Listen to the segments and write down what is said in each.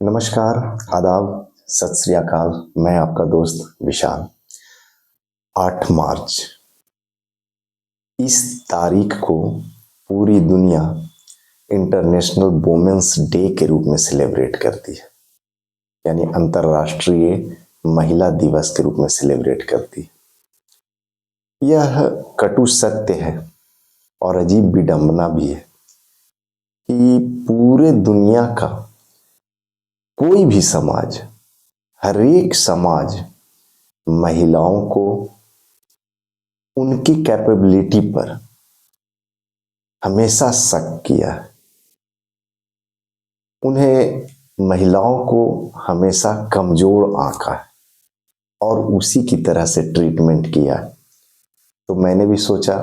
नमस्कार, आदाब, सत श्री अकाल। मैं आपका दोस्त विशाल। 8 मार्च इस तारीख को पूरी दुनिया इंटरनेशनल वुमेन्स डे के रूप में सेलिब्रेट करती है, यानी अंतर्राष्ट्रीय महिला दिवस के रूप में सेलिब्रेट करती है। यह कटु सत्य है और अजीब विडंबना भी है कि पूरे दुनिया का कोई भी समाज, हर एक समाज महिलाओं को उनकी कैपेबिलिटी पर हमेशा शक किया है। उन्हें महिलाओं को हमेशा कमजोर आंका है और उसी की तरह से ट्रीटमेंट किया है। तो मैंने भी सोचा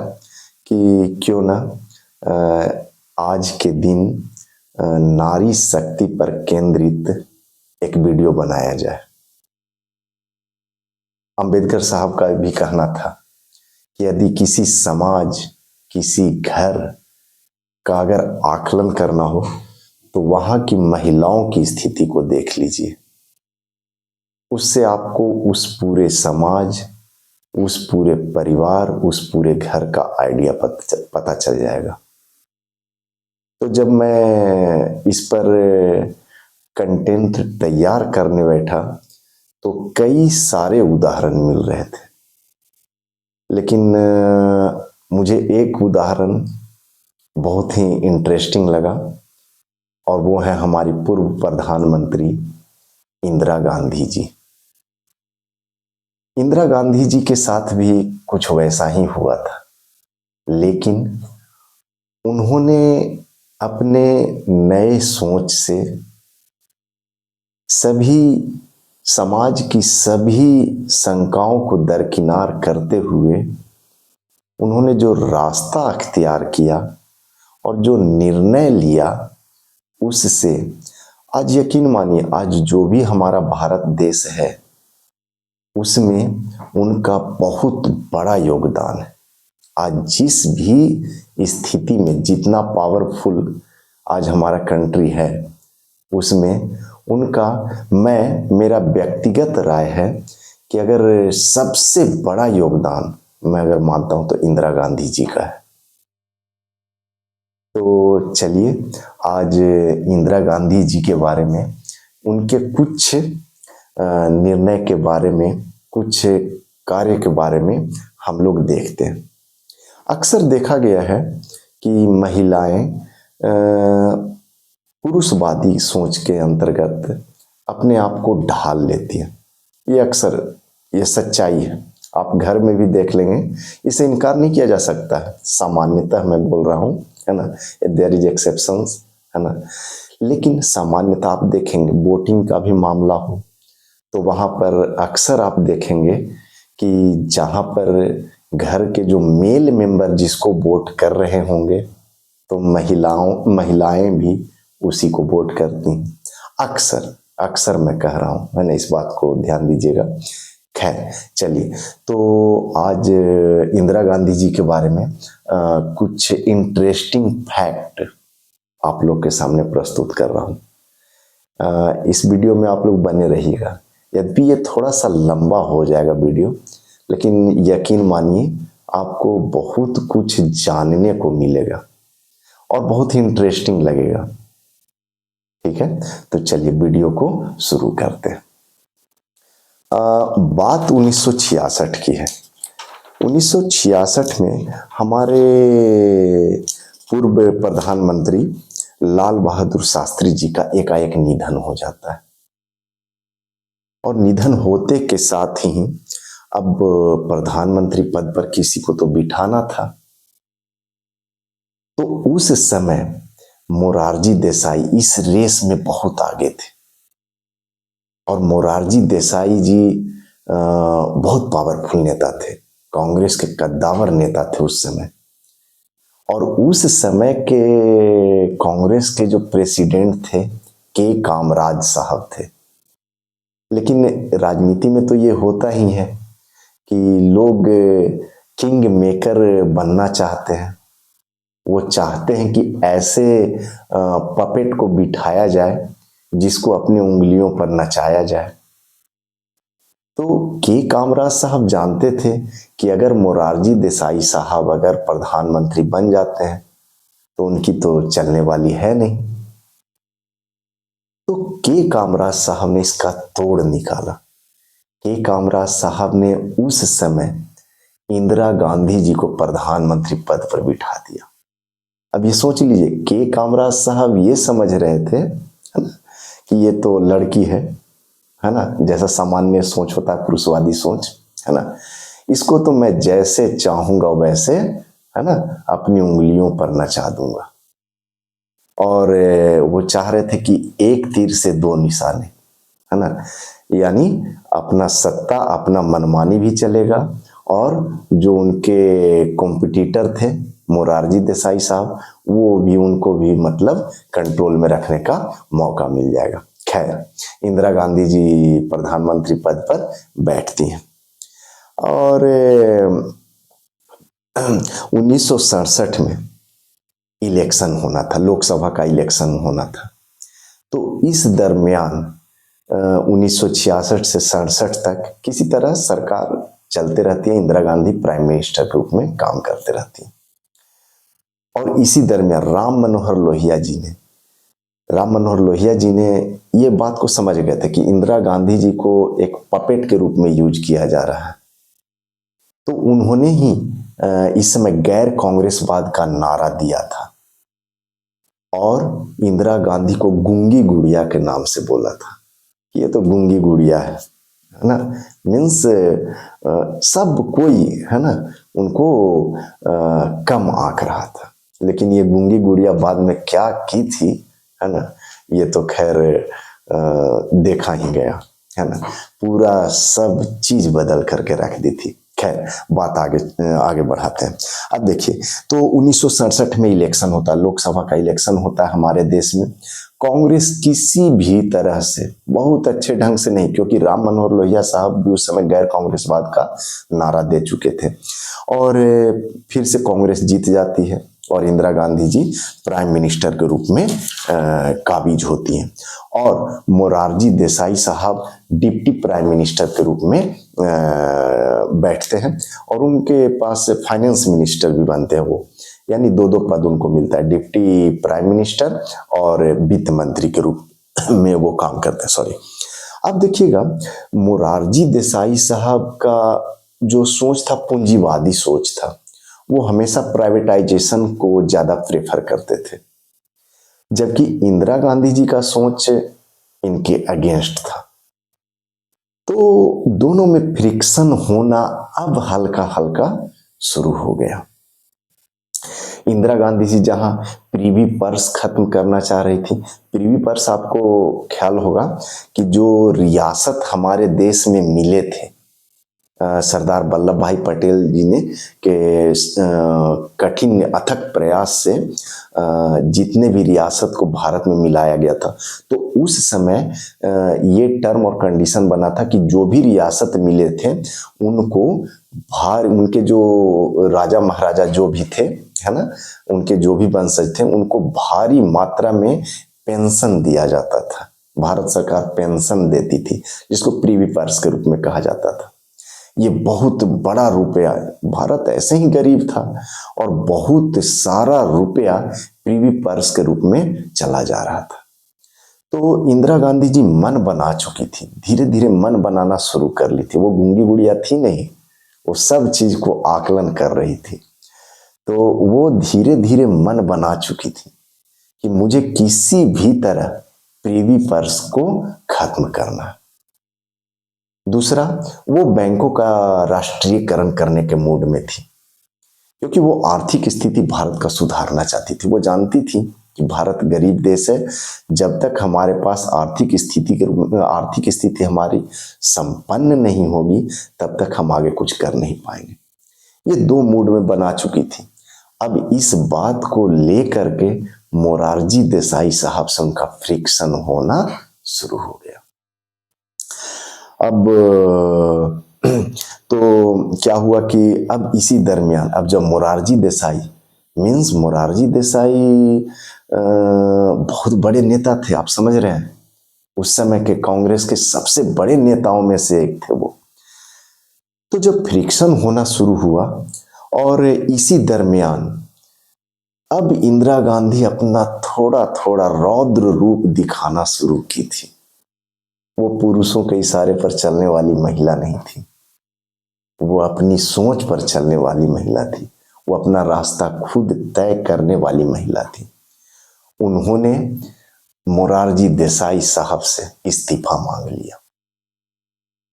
कि क्यों ना आज के दिन नारी शक्ति पर केंद्रित एक वीडियो बनाया जाए। अंबेडकर साहब का भी कहना था कि यदि किसी समाज, किसी घर का अगर आकलन करना हो तो वहां की महिलाओं की स्थिति को देख लीजिए। उससे आपको उस पूरे समाज, उस पूरे परिवार, उस पूरे घर का आइडिया पता चल जाएगा। तो जब मैं इस पर कंटेंट तैयार करने बैठा तो कई सारे उदाहरण मिल रहे थे, लेकिन मुझे एक उदाहरण बहुत ही इंटरेस्टिंग लगा और वो है हमारी पूर्व प्रधानमंत्री इंदिरा गांधी जी। इंदिरा गांधी जी के साथ भी कुछ वैसा ही हुआ था, लेकिन उन्होंने अपने नए सोच से सभी समाज की सभी शंकाओं को दरकिनार करते हुए उन्होंने जो रास्ता अख्तियार किया और जो निर्णय लिया, उससे आज यकीन मानिए, आज जो भी हमारा भारत देश है उसमें उनका बहुत बड़ा योगदान है। आज जिस भी स्थिति में, जितना पावरफुल आज हमारा कंट्री है, उसमें उनका, मेरा व्यक्तिगत राय है कि अगर सबसे बड़ा योगदान मैं अगर मानता हूं तो इंदिरा गांधी जी का है। तो चलिए आज इंदिरा गांधी जी के बारे में, उनके कुछ निर्णय के बारे में, कुछ कार्य के बारे में हम लोग देखते हैं। अक्सर देखा गया है कि महिलाएं पुरुषवादी सोच के अंतर्गत अपने आप को ढाल लेती है। ये अक्सर, ये सच्चाई है। आप घर में भी देख लेंगे, इसे इनकार नहीं किया जा सकता है। सामान्यतः मैं बोल रहा हूँ, है ना, देयर इज एक्सेप्शंस, है ना, लेकिन सामान्यतः आप देखेंगे वोटिंग का भी मामला हो तो वहां पर अक्सर आप देखेंगे कि जहां पर घर के जो मेल मेंबर जिसको वोट कर रहे होंगे तो महिलाएं भी उसी को वोट करती। अक्सर अक्सर मैं कह रहा हूं, मैंने इस बात को ध्यान दीजिएगा। खैर चलिए, तो आज इंदिरा गांधी जी के बारे में कुछ इंटरेस्टिंग फैक्ट आप लोग के सामने प्रस्तुत कर रहा हूं। इस वीडियो में आप लोग बने रहिएगा। यद्यपि ये थोड़ा सा लंबा हो जाएगा वीडियो, लेकिन यकीन मानिए आपको बहुत कुछ जानने को मिलेगा और बहुत ही इंटरेस्टिंग लगेगा। ठीक है, तो चलिए वीडियो को शुरू करते हैं। बात 1966 की है। 1966 में हमारे पूर्व प्रधानमंत्री लाल बहादुर शास्त्री जी का एकाएक निधन हो जाता है और निधन होते के साथ ही अब प्रधानमंत्री पद पर किसी को तो बिठाना था। तो उस समय मोरारजी देसाई इस रेस में बहुत आगे थे और मोरारजी देसाई जी बहुत पावरफुल नेता थे, कांग्रेस के कद्दावर नेता थे उस समय। और उस समय के कांग्रेस के जो प्रेसिडेंट थे के कामराज साहब थे। लेकिन राजनीति में तो ये होता ही है कि लोग किंग मेकर बनना चाहते हैं। वो चाहते हैं कि ऐसे पपेट को बिठाया जाए जिसको अपनी उंगलियों पर नचाया जाए। तो के कामराज साहब जानते थे कि अगर मोरारजी देसाई साहब अगर प्रधानमंत्री बन जाते हैं तो उनकी तो चलने वाली है नहीं। तो के कामराज साहब ने इसका तोड़ निकाला। के कामराज साहब ने उस समय इंदिरा गांधी जी को प्रधानमंत्री पद पर बिठा दिया। अब ये सोच लीजिए, के कामराज साहब ये समझ रहे थे, है ना, कि ये तो लड़की है ना, जैसा सामान्य सोच होता है, पुरुषवादी सोच, है ना, इसको तो मैं जैसे चाहूंगा वैसे, है ना, अपनी उंगलियों पर नचा दूंगा। और वो चाह रहे थे कि एक तीर से दो निशाने, है ना, यानी अपना सत्ता, अपना मनमानी भी चलेगा और जो उनके कॉम्पिटिटर थे मोरारजी देसाई साहब, वो भी, उनको भी मतलब कंट्रोल में रखने का मौका मिल जाएगा। खैर, इंदिरा गांधी जी प्रधानमंत्री पद पर बैठती हैं और 1967 में इलेक्शन होना था, लोकसभा का इलेक्शन होना था। तो इस दरमियान 1966 से 67 तक किसी तरह सरकार चलते रहती है, इंदिरा गांधी प्राइम मिनिस्टर के रूप में काम करते रहती हैं। और इसी दरमियान राम मनोहर लोहिया जी ने ये बात को समझ गए थे कि इंदिरा गांधी जी को एक पपेट के रूप में यूज किया जा रहा है। तो उन्होंने ही इस समय गैर कांग्रेसवाद का नारा दिया था और इंदिरा गांधी को गूंगी गुड़िया के नाम से बोला था। ये तो गूंगी गुड़िया है ना, मीन्स सब कोई, है ना, उनको कम आंक रहा था। लेकिन ये गूंगी गुड़िया बाद में क्या की थी, है ना, ये तो खैर देखा ही गया, है ना, पूरा सब चीज बदल करके रख दी थी। खैर, बात आगे बढ़ाते हैं। अब देखिए, तो 1967 में इलेक्शन होता है, लोकसभा का इलेक्शन होता है हमारे देश में। कांग्रेस किसी भी तरह से, बहुत अच्छे ढंग से नहीं, क्योंकि राम मनोहर लोहिया साहब भी उस समय गैर कांग्रेसवाद का नारा दे चुके थे और फिर से कांग्रेस जीत जाती है और इंदिरा गांधी जी प्राइम मिनिस्टर के रूप में काबिज होती हैं और मोरारजी देसाई साहब डिप्टी प्राइम मिनिस्टर के रूप में बैठते हैं और उनके पास फाइनेंस मिनिस्टर भी बनते हैं वो, यानी दो दो पद उनको मिलता है, डिप्टी प्राइम मिनिस्टर और वित्त मंत्री के रूप में वो काम करते हैं। सॉरी, अब देखिएगा, मोरारजी देसाई साहब का जो सोच था, पूंजीवादी सोच था, वो हमेशा प्राइवेटाइजेशन को ज्यादा प्रेफर करते थे, जबकि इंदिरा गांधी जी का सोच इनके अगेंस्ट था। तो दोनों में फ्रिक्शन होना अब हल्का हल्का शुरू हो गया। इंदिरा गांधी जी जहां प्रीवी पर्स खत्म करना चाह रही थी, प्रीवी पर्स आपको ख्याल होगा कि जो रियासत हमारे देश में मिले थे सरदार वल्लभ भाई पटेल जी ने के कठिन अथक प्रयास से जितने भी रियासत को भारत में मिलाया गया था, तो उस समय ये टर्म और कंडीशन बना था कि जो भी रियासत मिले थे उनको उनके जो राजा महाराजा जो भी थे, है ना, उनके जो भी वंशज थे, उनको भारी मात्रा में पेंशन दिया जाता था। भारत सरकार पेंशन देती थी, जिसको प्रीवी पर्स के रूप में कहा जाता था। ये बहुत बड़ा रुपया, भारत ऐसे ही गरीब था और बहुत सारा रुपया प्रीवी पर्स के रूप में चला जा रहा था। तो इंदिरा गांधी जी मन बना चुकी थी, धीरे धीरे मन बनाना शुरू कर ली थी। वो गूंगी गुड़िया थी नहीं, वो सब चीज को आकलन कर रही थी। तो वो धीरे धीरे मन बना चुकी थी कि मुझे किसी भी तरह प्रीवी पर्स को खत्म करना है। दूसरा, वो बैंकों का राष्ट्रीयकरण करने के मूड में थी, क्योंकि वो आर्थिक स्थिति भारत का सुधारना चाहती थी। वो जानती थी कि भारत गरीब देश है, जब तक हमारे पास आर्थिक स्थिति हमारी संपन्न नहीं होगी तब तक हम आगे कुछ कर नहीं पाएंगे। ये दो मूड में बना चुकी थी। अब इस बात को लेकर के मोरारजी देसाई साहब से उनका फ्रिक्शन होना शुरू हो गया। अब तो क्या हुआ कि अब इसी दरमियान, अब जब मोरारजी देसाई बहुत बड़े नेता थे, आप समझ रहे हैं, उस समय के कांग्रेस के सबसे बड़े नेताओं में से एक थे वो। तो जब फ्रिक्शन होना शुरू हुआ और इसी दरमियान अब इंदिरा गांधी अपना थोड़ा थोड़ा रौद्र रूप दिखाना शुरू की थी। वो पुरुषों के इशारे पर चलने वाली महिला नहीं थी, वो अपनी सोच पर चलने वाली महिला थी, वो अपना रास्ता खुद तय करने वाली महिला थी। उन्होंने मोरारजी देसाई साहब से इस्तीफा मांग लिया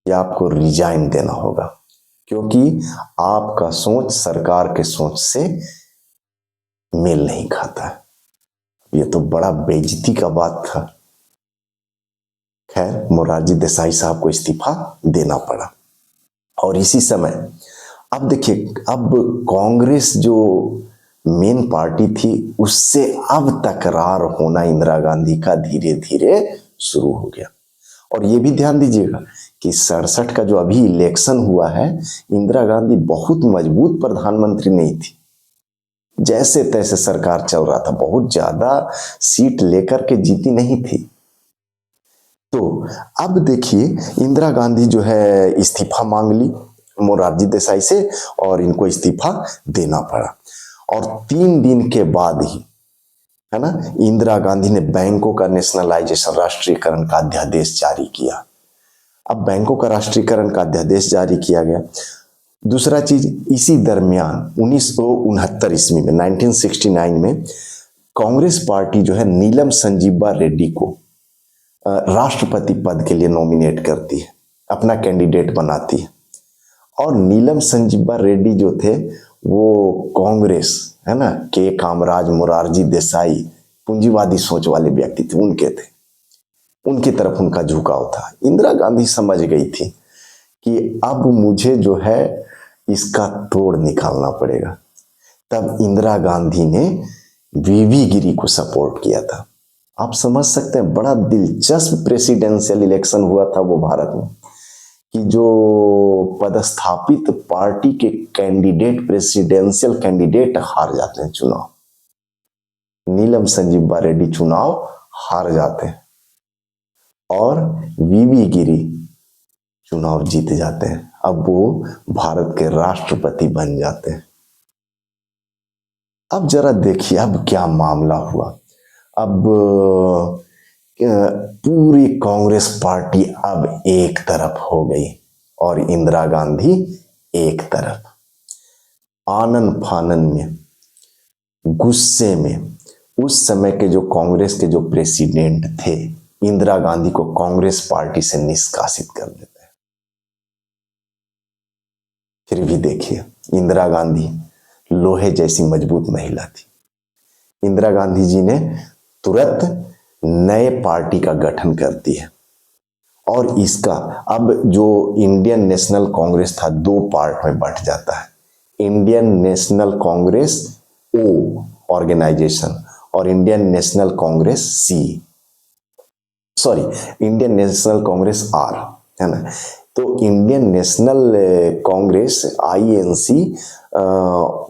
कि आपको रिजाइन देना होगा, क्योंकि आपका सोच सरकार के सोच से मेल नहीं खाता है। ये तो बड़ा बेइज्जती का बात था। खैर, मोरारजी देसाई साहब को इस्तीफा देना पड़ा। और इसी समय अब देखिए, अब कांग्रेस जो मेन पार्टी थी उससे अब तकरार होना इंदिरा गांधी का धीरे धीरे शुरू हो गया। और ये भी ध्यान दीजिएगा कि 67 का जो अभी इलेक्शन हुआ है, इंदिरा गांधी बहुत मजबूत प्रधानमंत्री नहीं थी, जैसे तैसे सरकार चल रहा था, बहुत ज्यादा सीट लेकर के जीती नहीं थी। तो अब देखिए, इंदिरा गांधी जो है इस्तीफा मांग ली मोरारजी देसाई से और इनको इस्तीफा देना पड़ा। और 3 दिन के बाद ही, है ना, इंदिरा गांधी ने बैंकों का नेशनलाइजेशन, राष्ट्रीयकरण का अध्यादेश जारी किया। अब बैंकों का राष्ट्रीयकरण का अध्यादेश जारी किया गया। दूसरा चीज, इसी दरमियान 1969 ईस्वी में, 1969 में कांग्रेस पार्टी जो है नीलम संजीवा रेड्डी को राष्ट्रपति पद के लिए नॉमिनेट करती है, अपना कैंडिडेट बनाती है। और नीलम संजीवा रेड्डी जो थे वो कांग्रेस, है ना, के कामराज, मोरारजी देसाई, पूंजीवादी सोच वाले व्यक्ति थे, उनकी तरफ उनका झुकाव था। इंदिरा गांधी समझ गई थी कि अब मुझे जो है इसका तोड़ निकालना पड़ेगा। तब इंदिरा गांधी ने वीवी गिरी को सपोर्ट किया था। आप समझ सकते हैं, बड़ा दिलचस्प प्रेसिडेंशियल इलेक्शन हुआ था वो भारत में, कि जो पदस्थापित पार्टी के कैंडिडेट, प्रेसिडेंशियल कैंडिडेट हार जाते हैं चुनाव। नीलम संजीवा रेड्डी चुनाव हार जाते हैं और वीवी गिरी चुनाव जीत जाते हैं। अब वो भारत के राष्ट्रपति बन जाते हैं। अब जरा देखिए अब क्या मामला हुआ। अब पूरी कांग्रेस पार्टी अब एक तरफ हो गई और इंदिरा गांधी एक तरफ। आनन फानन में, गुस्से में, उस समय के जो कांग्रेस के जो प्रेसिडेंट थे, इंदिरा गांधी को कांग्रेस पार्टी से निष्कासित कर देते हैं। फिर भी देखिए, इंदिरा गांधी लोहे जैसी मजबूत महिला थी। इंदिरा गांधी जी ने तुरंत नए पार्टी का गठन कर दिया और इसका अब जो इंडियन नेशनल कांग्रेस था 2 पार्ट में बंट जाता है। Indian National Congress O Organisation और Indian National Congress Indian National Congress R, है ना। तो इंडियन नेशनल कांग्रेस INC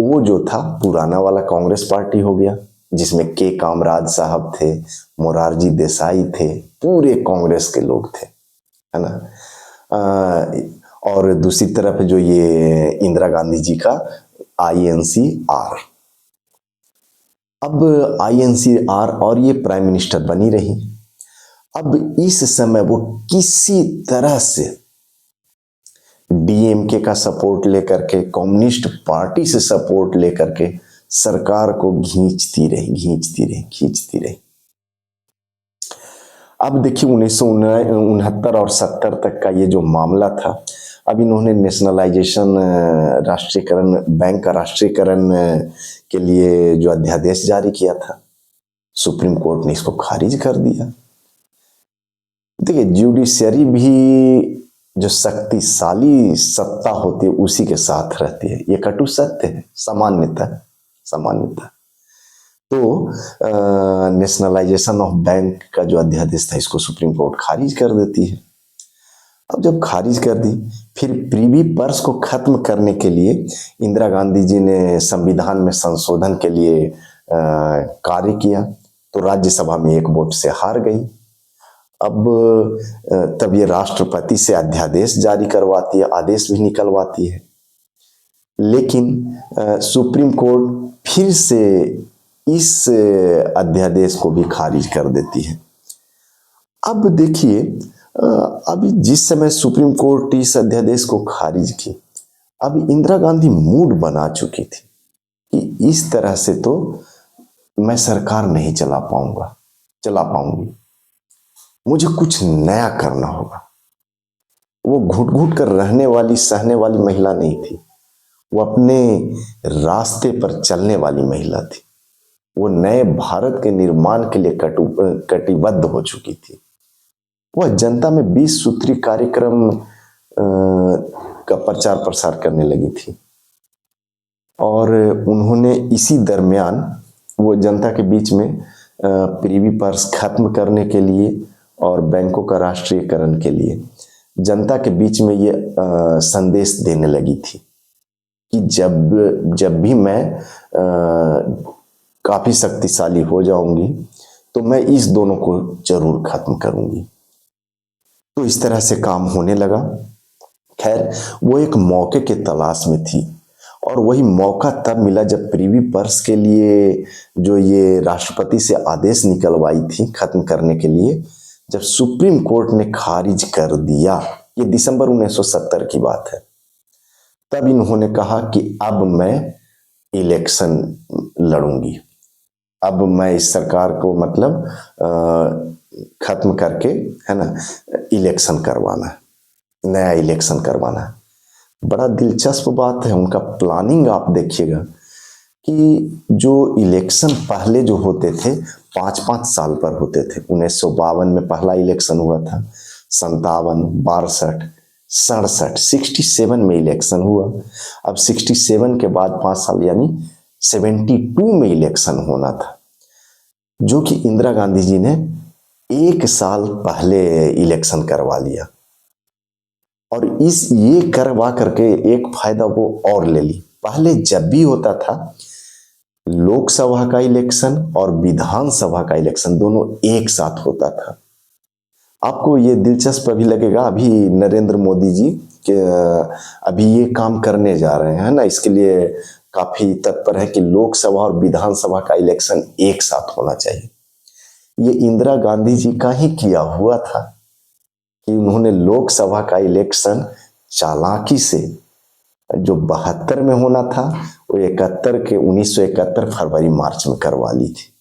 वो जो था पुराना वाला कांग्रेस पार्टी हो गया, जिसमें के कामराज साहब थे, मोरारजी देसाई थे, पूरे कांग्रेस के लोग थे, है ना। और दूसरी तरफ जो ये इंदिरा गांधी जी का INC आर। अब INC आर और ये प्राइम मिनिस्टर बनी रही। अब इस समय वो किसी तरह से DMK का सपोर्ट लेकर के, कम्युनिस्ट पार्टी से सपोर्ट लेकर के सरकार को खींचती रही। अब देखिए 1969 और 70 तक का ये जो मामला था, अब इन्होंने नेशनलाइजेशन, राष्ट्रीयकरण, बैंक का राष्ट्रीयकरण के लिए जो अध्यादेश जारी किया था, सुप्रीम कोर्ट ने इसको खारिज कर दिया। देखिए, जुडिशरी भी जो शक्तिशाली सत्ता होती है उसी के साथ रहती है, ये कटु सत्य है, सामान्यतः। तो नेशनलाइजेशन ऑफ बैंक का जो अध्यादेश था, इसको सुप्रीम कोर्ट खारिज कर देती है। अब जब खारिज कर दी, फिर प्रीवी पर्स को खत्म करने के लिए इंदिरा गांधी जी ने संविधान में संशोधन के लिए कार्य किया, तो राज्यसभा में 1 वोट से हार गई। अब तब ये राष्ट्रपति से अध्यादेश जारी करवाती है, आदेश भी निकलवाती है। लेकिन सुप्रीम कोर्ट फिर से इस अध्यादेश को भी खारिज कर देती है। अब देखिए, अभी जिस समय सुप्रीम कोर्ट इस अध्यादेश को खारिज की, अब इंदिरा गांधी मूड बना चुकी थी कि इस तरह से तो मैं सरकार नहीं चला पाऊंगी, मुझे कुछ नया करना होगा। वो घुट घुट कर रहने वाली, सहने वाली महिला नहीं थी, वो अपने रास्ते पर चलने वाली महिला थी। वो नए भारत के निर्माण के लिए कटिबद्ध हो चुकी थी। वह जनता में 20 सूत्री कार्यक्रम का प्रचार प्रसार करने लगी थी और उन्होंने इसी दरमियान वो जनता के बीच में प्रीवी पर्स खत्म करने के लिए और बैंकों का राष्ट्रीयकरण के लिए जनता के बीच में ये संदेश देने लगी थी कि जब भी मैं काफी शक्तिशाली हो जाऊंगी तो मैं इस दोनों को जरूर खत्म करूंगी। तो इस तरह से काम होने लगा। खैर, वो एक मौके के तलाश में थी और वही मौका तब मिला जब प्रीवी पर्स के लिए जो ये राष्ट्रपति से आदेश निकलवाई थी खत्म करने के लिए, जब सुप्रीम कोर्ट ने खारिज कर दिया, ये दिसंबर 1970 की बात है, तब इन्होंने कहा कि अब मैं इलेक्शन लड़ूंगी, अब मैं इस सरकार को मतलब खत्म करके, है ना, इलेक्शन करवाना, नया इलेक्शन करवाना। बड़ा दिलचस्प बात है उनका प्लानिंग। आप देखिएगा कि जो इलेक्शन पहले जो होते थे 5-5 साल पर होते थे। 1952 में पहला इलेक्शन हुआ था, 57, 62, 67, 67 में इलेक्शन हुआ। अब 67 के बाद 5 साल यानी 72 में इलेक्शन होना था, जो कि इंदिरा गांधी जी ने 1 साल पहले इलेक्शन करवा लिया। और ये करवा करके एक फायदा वो और ले ली। पहले जब भी होता था लोकसभा का इलेक्शन और विधानसभा का इलेक्शन दोनों एक साथ होता था। आपको ये दिलचस्प भी लगेगा, अभी नरेंद्र मोदी जी के अभी ये काम करने जा रहे हैं ना, इसके लिए काफी तत्पर है कि लोकसभा और विधानसभा का इलेक्शन एक साथ होना चाहिए। ये इंदिरा गांधी जी का ही किया हुआ था कि उन्होंने लोकसभा का इलेक्शन चालाकी से जो 72 में होना था वो 1971 फरवरी मार्च में करवा ली थी।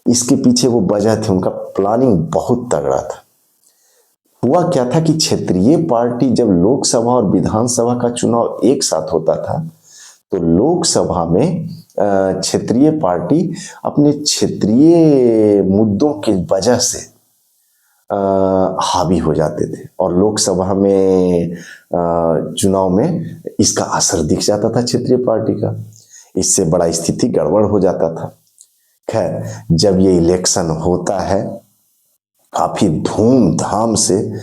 इसके पीछे वो वजह थी, उनका प्लानिंग बहुत तगड़ा था। हुआ क्या था कि क्षेत्रीय पार्टी जब लोकसभा और विधानसभा का चुनाव एक साथ होता था तो लोकसभा में क्षेत्रीय पार्टी अपने क्षेत्रीय मुद्दों की वजह से हावी हो जाते थे और लोकसभा में चुनाव में इसका असर दिख जाता था क्षेत्रीय पार्टी का। इससे बड़ा स्थिति गड़बड़ हो जाता था। खैर, जब ये इलेक्शन होता है काफी धूमधाम से,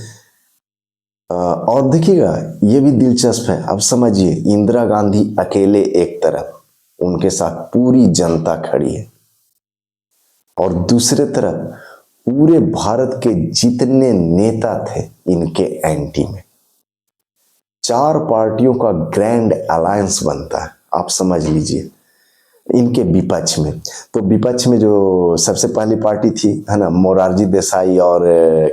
और देखिएगा ये भी दिलचस्प है। अब समझिए, इंदिरा गांधी अकेले एक तरफ, उनके साथ पूरी जनता खड़ी है, और दूसरे तरफ पूरे भारत के जितने नेता थे इनके एंटी में। 4 पार्टियों का ग्रैंड अलायंस बनता है, आप समझ लीजिए, इनके विपक्ष में। तो विपक्ष में जो सबसे पहली पार्टी थी, है ना, मोरारजी देसाई और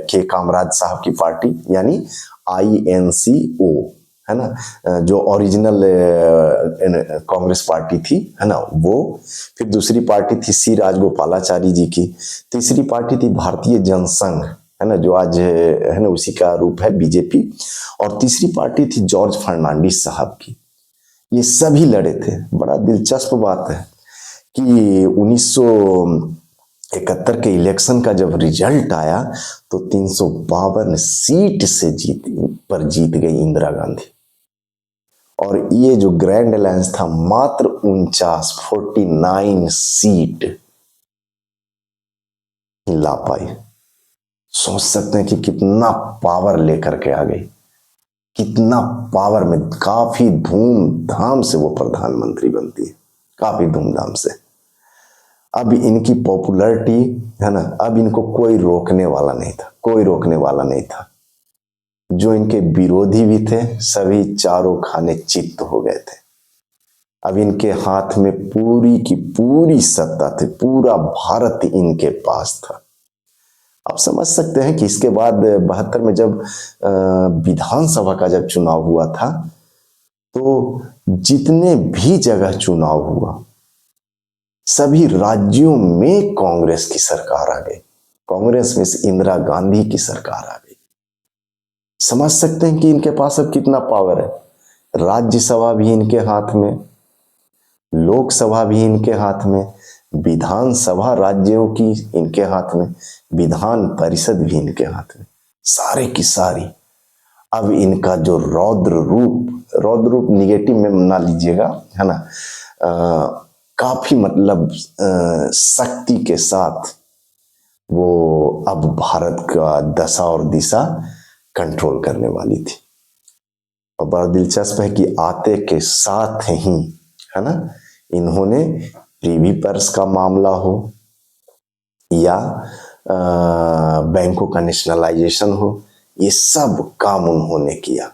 के कामराज साहब की पार्टी, यानी INCO, है ना, जो ओरिजिनल कांग्रेस पार्टी थी, है ना, वो। फिर दूसरी पार्टी थी सी राजगोपालाचारी जी की। तीसरी पार्टी थी भारतीय जनसंघ, है ना, जो आज है ना उसी का रूप है BJP। और तीसरी पार्टी थी जॉर्ज फर्नांडिस साहब की। ये सभी लड़े थे। बड़ा दिलचस्प बात है कि 1971 के इलेक्शन का जब रिजल्ट आया तो 352 सीट से जीत गई इंदिरा गांधी। और ये जो ग्रैंड अलायंस था मात्र 49 सीट ला पाई। सोच सकते हैं कि कितना पावर लेकर के आ गई, कितना पावर में। काफी धूमधाम से वो प्रधानमंत्री बनती है, काफी धूमधाम से। अब इनकी पॉपुलैरिटी, है ना, अब इनको कोई रोकने वाला नहीं था, कोई रोकने वाला नहीं था। जो इनके विरोधी भी थे सभी चारों खाने चित्त हो गए थे। अब इनके हाथ में पूरी की पूरी सत्ता थी, पूरा भारत इनके पास था। आप समझ सकते हैं कि इसके बाद 72 में जब विधानसभा का जब चुनाव हुआ था तो जितने भी जगह चुनाव हुआ सभी राज्यों में कांग्रेस की सरकार आ गई। कांग्रेस में से इंदिरा गांधी की सरकार आ गई। समझ सकते हैं कि इनके पास अब कितना पावर है। राज्यसभा भी इनके हाथ में, लोकसभा भी इनके हाथ में, विधानसभा राज्यों की इनके हाथ में, विधान परिषद भी इनके हाथ में, सारे की सारी। अब इनका जो रौद्र रूप निगेटिव में ना लीजिएगा, है ना, काफी मतलब शक्ति के साथ वो अब भारत का दशा और दिशा कंट्रोल करने वाली थी। और बड़ा दिलचस्प है कि आते के साथ ही, है ना, इन्होंने प्रीवी पर्स का मामला हो या बैंकों का नेशनलाइजेशन हो, ये सब काम उन्होंने किया।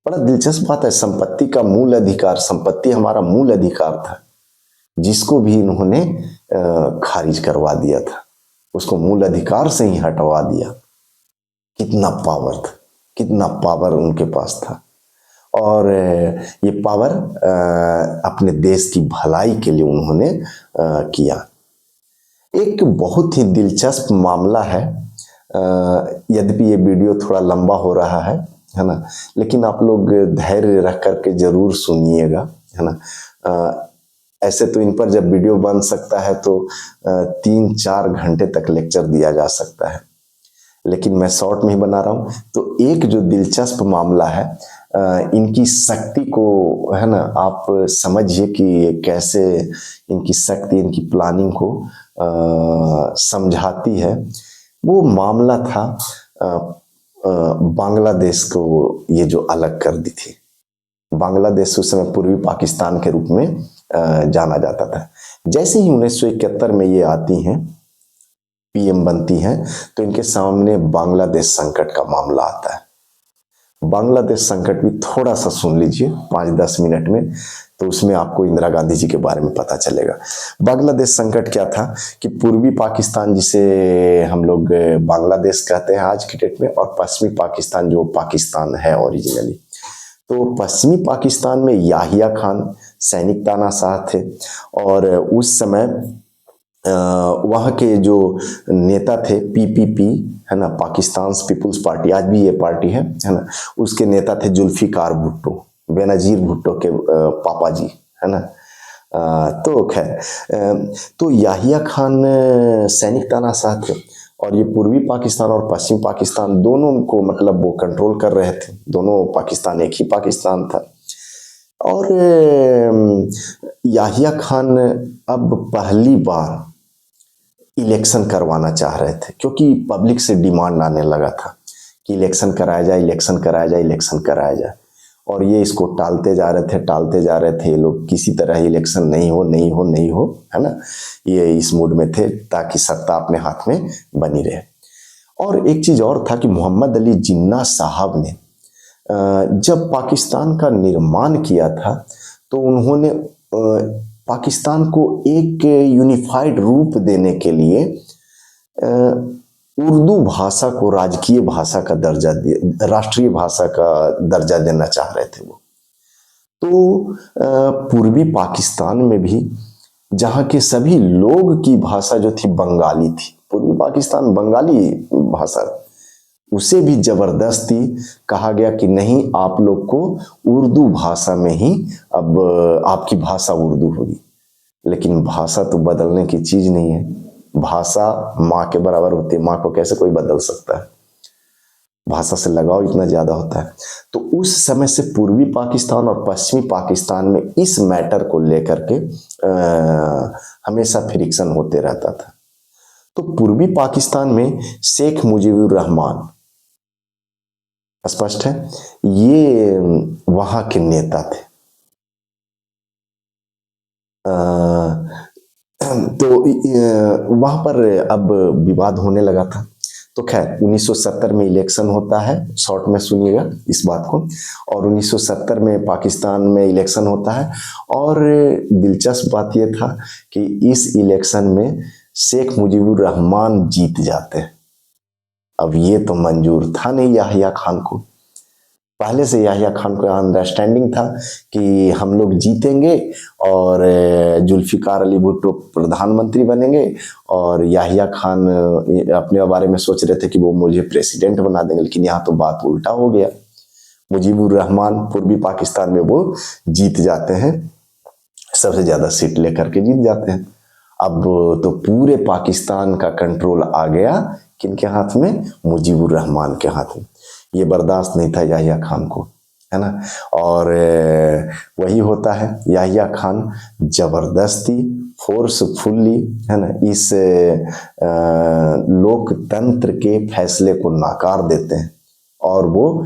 बड़ा दिलचस्प बात है, संपत्ति का मूल अधिकार, संपत्ति हमारा मूल अधिकार था, जिसको भी इन्होंने खारिज करवा दिया था, उसको मूल अधिकार से ही हटवा दिया। कितना पावर था, कितना पावर उनके पास था। और ये पावर अपने देश की भलाई के लिए उन्होंने किया। एक बहुत ही दिलचस्प मामला है, यद्यपि ये वीडियो थोड़ा लंबा हो रहा है ना, लेकिन आप लोग धैर्य रख करके जरूर सुनिएगा, है ना। ऐसे तो इन पर जब वीडियो बन सकता है तो 3-4 घंटे तक लेक्चर दिया जा सकता है, लेकिन मैं शॉर्ट में ही बना रहा हूँ। तो एक जो दिलचस्प मामला है, इनकी शक्ति को, है ना, आप समझिए कि कैसे इनकी शक्ति, इनकी प्लानिंग को समझाती है। वो मामला था बांग्लादेश को ये जो अलग कर दी थी। बांग्लादेश उस समय पूर्वी पाकिस्तान के रूप में जाना जाता था। जैसे ही 1971 में ये आती हैं, पीएम बनती हैं, तो इनके सामने बांग्लादेश संकट का मामला आता है। बांग्लादेश संकट भी थोड़ा सा सुन लीजिए 5-10 मिनट में, तो उसमें आपको इंदिरा गांधी जी के बारे में पता चलेगा। बांग्लादेश संकट क्या था कि पूर्वी पाकिस्तान, जिसे हम लोग बांग्लादेश कहते हैं आज की डेट में, और पश्चिमी पाकिस्तान जो पाकिस्तान है ओरिजिनली, तो पश्चिमी पाकिस्तान में याहिया खान सैनिक तानाशाह थे। और उस समय वहाँ के जो नेता थे पीपीपी, है ना, पाकिस्तान पीपुल्स पार्टी, आज भी ये पार्टी है ना, उसके नेता थे जुल्फिकार भुट्टो, बेनजीर भुट्टो के पापा जी, है ना। तो खैर, तो याहिया खान सैनिक तानाशाह थे और ये पूर्वी पाकिस्तान और पश्चिम पाकिस्तान दोनों को मतलब वो कंट्रोल कर रहे थे। दोनों पाकिस्तान एक ही पाकिस्तान था। और याहिया खान अब पहली बार इलेक्शन करवाना चाह रहे थे, क्योंकि पब्लिक से डिमांड आने लगा था कि इलेक्शन कराया जाए, इलेक्शन कराया जाए, इलेक्शन कराया जाए। और ये इसको टालते जा रहे थे ये लोग, किसी तरह इलेक्शन नहीं हो, है ना। ये इस मूड में थे ताकि सत्ता अपने हाथ में बनी रहे। और एक चीज और था कि मोहम्मद अली जिन्ना साहब ने जब पाकिस्तान का निर्माण किया था तो उन्होंने पाकिस्तान को एक यूनिफाइड रूप देने के लिए उर्दू भाषा को राजकीय भाषा का दर्जा दिया, राष्ट्रीय भाषा का दर्जा देना चाह रहे थे वो। तो पूर्वी पाकिस्तान में भी जहाँ के सभी लोग की भाषा जो थी बंगाली थी, पूर्वी पाकिस्तान बंगाली भाषा, उसे भी जबरदस्ती कहा गया कि नहीं, आप लोग को उर्दू भाषा में ही अब आपकी भाषा उर्दू होगी। लेकिन भाषा तो बदलने की चीज नहीं है, भाषा माँ के बराबर होती है, माँ को कैसे कोई बदल सकता है, भाषा से लगाव इतना ज्यादा होता है। तो उस समय से पूर्वी पाकिस्तान और पश्चिमी पाकिस्तान में इस मैटर को लेकर के हमेशा फ्रिक्शन होते रहता था। तो पूर्वी पाकिस्तान में शेख मुजीबुर रहमान, स्पष्ट है, ये वहां के नेता थे। तो वहां पर अब विवाद होने लगा था। तो खैर 1970 में इलेक्शन होता है, शॉर्ट में सुनिएगा इस बात को। और 1970 में पाकिस्तान में इलेक्शन होता है और दिलचस्प बात यह था कि इस इलेक्शन में शेख मुजीबुर रहमान जीत जाते हैं। अब ये तो मंजूर था नहीं याहिया खान को, पहले से याहिया खान को अंडरस्टैंडिंग था कि हम लोग जीतेंगे और जुल्फिकार अली भुट्टो प्रधानमंत्री बनेंगे और याहिया खान अपने बारे में सोच रहे थे कि वो मुझे प्रेसिडेंट बना देंगे। लेकिन यहाँ तो बात उल्टा हो गया, मुजीबुर रहमान पूर्वी पाकिस्तान में वो जीत जाते हैं, सबसे ज्यादा सीट लेकर के जीत जाते हैं। अब तो पूरे पाकिस्तान का कंट्रोल आ गया किनके हाथ में? मुजीबुर रहमान के हाथ में। ये बर्दाश्त नहीं था याहिया खान को, है ना। और वही होता है, याहिया खान जबरदस्ती फोर्सफुली, है ना, इस लोकतंत्र के फैसले को नकार देते हैं और वो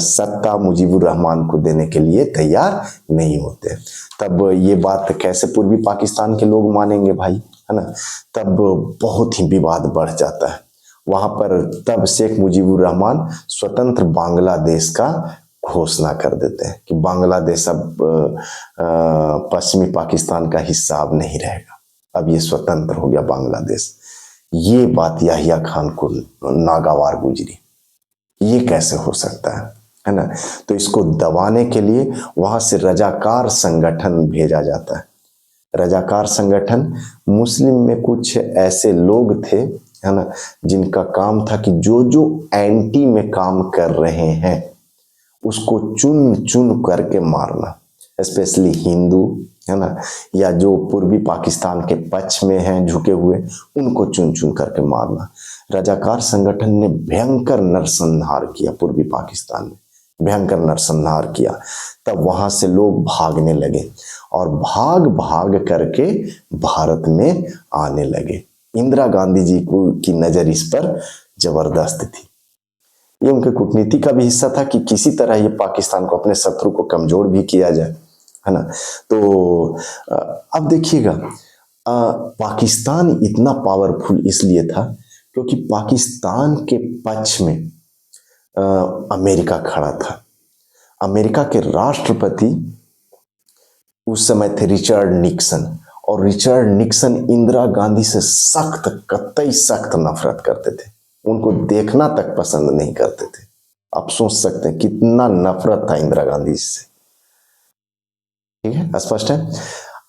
सत्ता मुजीबुर रहमान को देने के लिए तैयार नहीं होते। तब ये बात कैसे पूर्वी पाकिस्तान के लोग मानेंगे भाई, है ना। तब बहुत ही विवाद बढ़ जाता है वहां पर। तब शेख मुजीबुर रहमान स्वतंत्र बांग्लादेश का घोषणा कर देते हैं कि बांग्लादेश अब पश्चिमी पाकिस्तान का हिस्सा अब नहीं रहेगा, अब ये स्वतंत्र हो गया बांग्लादेश। ये बात याहिया खान को नागवार गुजरी, ये कैसे हो सकता है ना। तो इसको दबाने के लिए वहां से रजाकार संगठन भेजा जाता है। रजाकार संगठन मुस्लिम में कुछ ऐसे लोग थे, है ना, जिनका काम था कि जो जो एंटी में काम कर रहे हैं उसको चुन चुन करके मारना, स्पेशली हिंदू, है ना, या जो पूर्वी पाकिस्तान के पक्ष में हैं झुके हुए, उनको चुन चुन करके मारना। रजाकार संगठन ने भयंकर नरसंहार किया पूर्वी पाकिस्तान में, भयंकर नरसंहार किया। तब वहां से लोग भागने लगे और भाग भाग करके भारत में आने लगे। इंदिरा गांधी जी को की नजर इस पर जबरदस्त थी। ये उनके कूटनीति का भी हिस्सा था कि किसी तरह ये पाकिस्तान को, अपने शत्रु को कमजोर भी किया जाए, है ना। तो अब देखिएगा, पाकिस्तान इतना पावरफुल इसलिए था क्योंकि पाकिस्तान के पक्ष में अमेरिका खड़ा था। अमेरिका के राष्ट्रपति उस समय थे रिचर्ड निक्सन, और रिचर्ड निक्सन इंदिरा गांधी से सख्त, कतई सख्त नफरत करते थे, उनको देखना तक पसंद नहीं करते थे। आप सोच सकते हैं कितना नफरत था इंदिरा गांधी से, ठीक है, स्पष्ट है।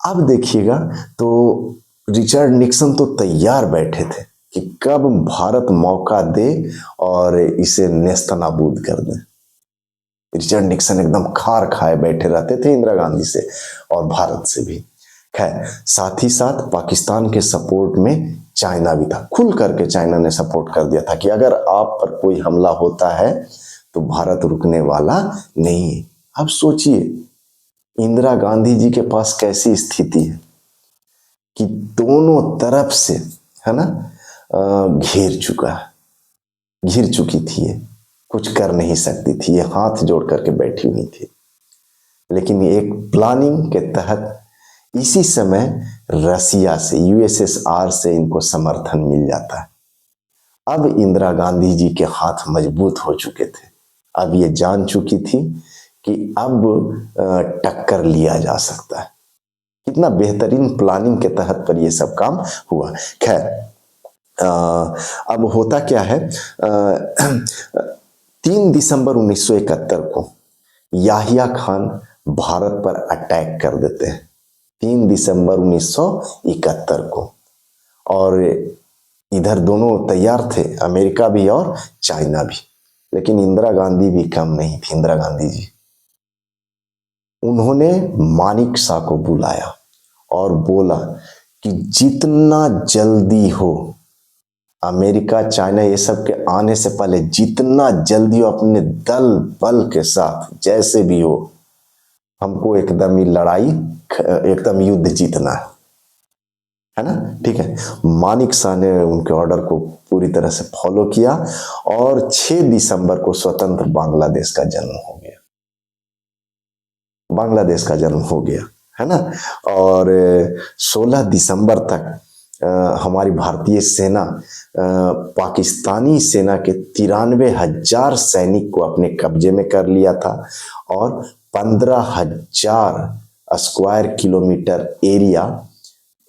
अब देखिएगा, तो रिचर्ड निक्सन तो तैयार बैठे थे कि कब भारत मौका दे और इसे नेस्तनाबूद कर दे। रिचर्ड निक्सन एकदम खार खाए बैठे रहते थे इंदिरा गांधी से और भारत से भी। खैर, साथ ही साथ पाकिस्तान के सपोर्ट में चाइना भी था। खुल करके चाइना ने सपोर्ट कर दिया था कि अगर आप पर कोई हमला होता है तो भारत रुकने वाला नहीं। अब सोचिए इंदिरा गांधी जी के पास कैसी स्थिति है कि दोनों तरफ से, है ना, घेर चुकी थी, ये कुछ कर नहीं सकती थी, ये हाथ जोड़ करके बैठी हुई थी। लेकिन एक प्लानिंग के तहत इसी समय रसिया से, यूएसएसआर से इनको समर्थन मिल जाता है। अब इंदिरा गांधी जी के हाथ मजबूत हो चुके थे, अब ये जान चुकी थी कि अब टक्कर लिया जा सकता है। कितना बेहतरीन प्लानिंग के तहत पर ये सब काम हुआ। खैर, अब होता क्या है, 3 दिसंबर 1971 को याहिया खान भारत पर अटैक कर देते हैं, 3 दिसंबर 1971 को। और इधर दोनों तैयार थे, अमेरिका भी और चाइना भी। लेकिन इंदिरा गांधी भी कम नहीं थी। इंदिरा गांधी जी, उन्होंने मानिक शाह को बुलाया और बोला कि जितना जल्दी हो, अमेरिका चाइना ये सब के आने से पहले जितना जल्दी हो अपने दल बल के साथ जैसे भी हो, हमको एकदम ही लड़ाई, एकदम युद्ध जीतना है ना, ठीक है। मानिक शाह ने उनके ऑर्डर को पूरी तरह से फॉलो किया और 6 दिसंबर को स्वतंत्र बांग्लादेश का जन्म हो गया। बांग्लादेश का जन्म हो गया, है ना। और 16 दिसंबर तक हमारी भारतीय सेना पाकिस्तानी सेना के 93,000 सैनिक को अपने कब्जे में कर लिया था और 15,000 स्क्वायर किलोमीटर एरिया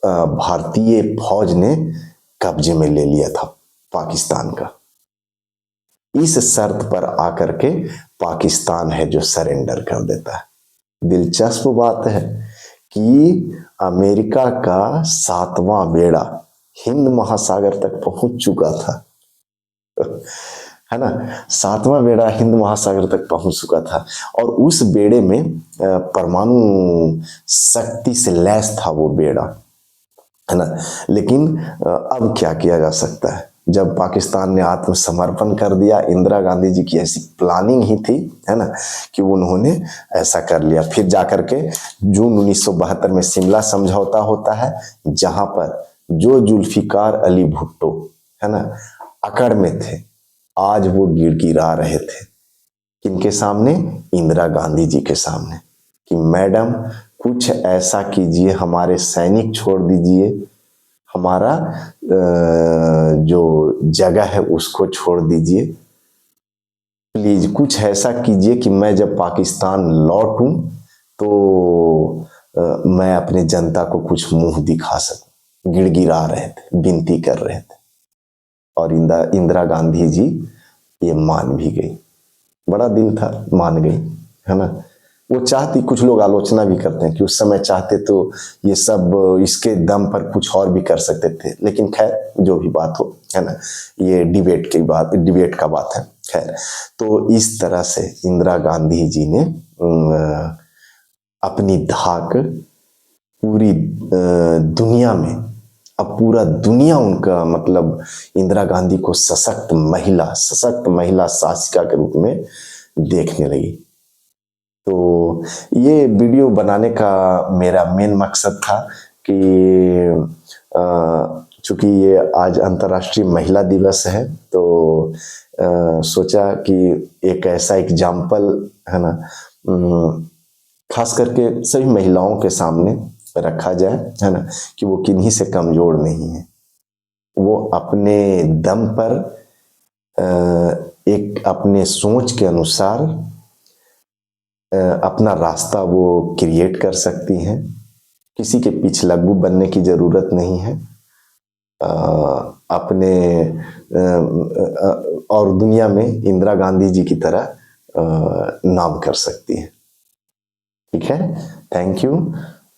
भारतीय फौज ने कब्जे में ले लिया था पाकिस्तान का। इस शर्त पर आकर के पाकिस्तान है जो सरेंडर कर देता है। दिलचस्प बात है कि अमेरिका का 7वां बेड़ा हिंद महासागर तक पहुंच चुका था, है ना। 7वां बेड़ा हिंद महासागर तक पहुंच चुका था और उस बेड़े में परमाणु शक्ति से लैस था वो बेड़ा, है ना। लेकिन अब क्या किया जा सकता है, जब पाकिस्तान ने आत्मसमर्पण कर दिया, इंदिरा गांधी जी की ऐसी प्लानिंग ही थी, है ना, कि उन्होंने ऐसा कर लिया। फिर जाकर के जून 1972 में शिमला समझौता होता है, जहां पर जो जुल्फिकार अली भुट्टो, है ना, अकड़ में थे, आज वो गिड़गिड़ा रहे थे किनके सामने, इंदिरा गांधी जी के सामने, कि मैडम कुछ ऐसा कीजिए, हमारे सैनिक छोड़ दीजिए, हमारा जो जगह है उसको छोड़ दीजिए, प्लीज कुछ ऐसा कीजिए कि मैं जब पाकिस्तान लौटूं तो मैं अपने जनता को कुछ मुंह दिखा सकूं। गिड़गिड़ा रहे थे, विनती कर रहे थे और इंदिरा गांधी जी ये मान भी गई। बड़ा दिल था, मान गई, है ना। वो चाहती, कुछ लोग आलोचना भी करते हैं कि उस समय चाहते तो ये सब इसके दम पर कुछ और भी कर सकते थे, लेकिन खैर जो भी बात हो, है ना, ये डिबेट का बात है। खैर, तो इस तरह से इंदिरा गांधी जी ने अपनी धाक पूरी दुनिया में, अब पूरा दुनिया उनका मतलब इंदिरा गांधी को सशक्त महिला शासिका के रूप में देखने लगी। तो ये वीडियो बनाने का मेरा मेन मकसद था कि चूंकि ये आज अंतर्राष्ट्रीय महिला दिवस है, तो सोचा कि एक ऐसा एग्जाम्पल, है ना, खास करके सभी महिलाओं के सामने रखा जाए, है ना, कि वो किन्हीं से कमजोर नहीं है। वो अपने दम पर एक अपने सोच के अनुसार अपना रास्ता वो क्रिएट कर सकती हैं। किसी के पीछे लग्गू बनने की जरूरत नहीं है। अपने और दुनिया में इंदिरा गांधी जी की तरह नाम कर सकती है। ठीक है, थैंक यू,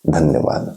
धन्यवाद।